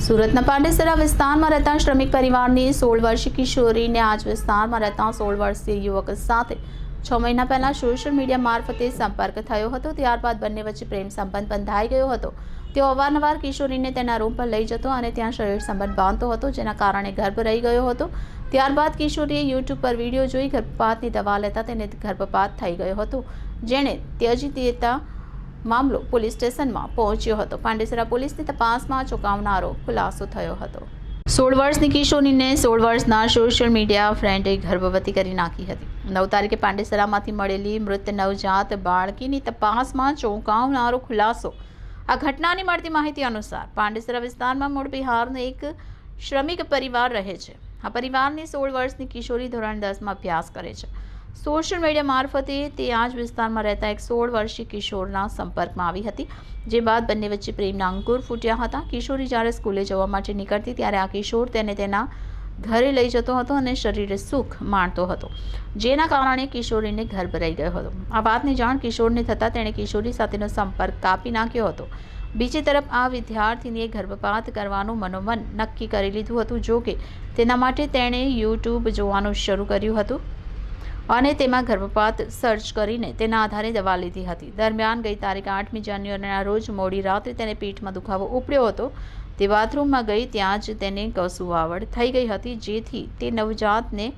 સુરતના પાંડેસરા વિસ્તારમાં રહેતા શ્રમિક પરિવારની 16 વર્ષીય કિશોરીને આજ વિસ્તારમાં રહેતા 16 વર્ષીય યુવક સાથે 6 મહિના પહેલા સોશિયલ મીડિયા મારફતે સંપર્ક થયો હતો। ત્યારબાદ બંને વચ્ચે પ્રેમ સંબંધ બંધાઈ ગયો હતો। તેઓ અવારનવાર કિશોરીને તેના રૂમ પર લઈ જતો અને ત્યાં શરીર સંબંધ બાંધતો હતો, જેના કારણે ગર્ભ રહી ગયો હતો। ત્યારબાદ કિશોરીએ યુટ્યુબ પર વિડીયો જોઈ ગર્ભપાતની દવા લેતા તેને ગર્ભપાત થઈ ગયો હતો, જેણે ત્યજી દેતા મામલો પોલીસ સ્ટેશનમાં પહોંચ્યો હતો। પાંડેસરા પોલીસની તપાસમાં ચોંકાવનારો ખુલાસો થયો હતો। 16 વર્ષની કિશોરીને 16 વર્ષના સોશિયલ મીડિયા ફ્રેન્ડે ગર્ભવતી કરી નાખી હતી। 9 તારીખે પાંડેસરામાંથી મળેલી મૃત નવજાત બાળકીની તપાસમાં ચોંકાવનારો ખુલાસો। આ ઘટનાની મળતી માહિતી અનુસાર પાંડેસરા વિસ્તારમાં મૂળ બિહારનો એક શ્રમિક પરિવાર રહે છે। આ પરિવારની 16 વર્ષની કિશોરી ધોરણ 10માં અભ્યાસ કરે છે। સોશિયલ મીડિયા મારફતે તે આ જ વિસ્તારમાં રહેતા એક 16 વર્ષીય કિશોરના સંપર્કમાં આવી હતી, જે બાદ બંને વચ્ચે પ્રેમના અંકુર ફૂટ્યા હતા। કિશોરી જ્યારે સ્કૂલે જવા માટે નીકળતી ત્યારે આ કિશોર તેને તેના ઘરે લઈ જતો હતો અને શરીરે સુખ માણતો હતો, જેના કારણે કિશોરીને ગર્ભ રહી ગયો હતો। આ વાતની જાણ કિશોરને થતાં તેણે કિશોરી સાથેનો સંપર્ક કાપી નાખ્યો હતો। બીજી તરફ આ વિદ્યાર્થીનીએ ગર્ભપાત કરવાનું મનોમન નક્કી કરી લીધું હતું। જો કે તેના માટે તેણે યુટ્યુબ જોવાનું શરૂ કર્યું હતું અને તેમાં ગર્ભપાત સર્ચ કરીને તેના આધારે દવા લીધી હતી। દરમિયાન ગઈ તારીખ 8મી જાન્યુઆરીના રોજ મોડી રાત્રે તેને પેટમાં દુખાવો ઉપડ્યો હતો। તે બાથરૂમમાં ગઈ, ત્યાં જ તેને કસુવાવડ થઈ ગઈ હતી, જેથી તે નવજાતને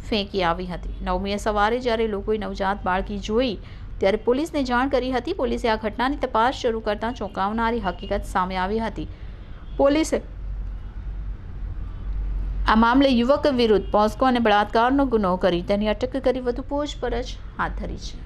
ફેંકી આવી હતી। 9મીએ સવારે જ્યારે લોકોએ નવજાત બાળકી જોઈ ત્યારે પોલીસને જાણ કરી હતી। પોલીસે આ ઘટનાની તપાસ શરૂ કરતાં ચોંકાવનારી હકીકત સામે આવી હતી। પોલીસે આ મામલે યુવક વિરુદ્ધ પોસ્કો અને બળાત્કારનો ગુનો કરી તેની અટક કરી વધુ પૂછપરછ હાથ ધરી છે।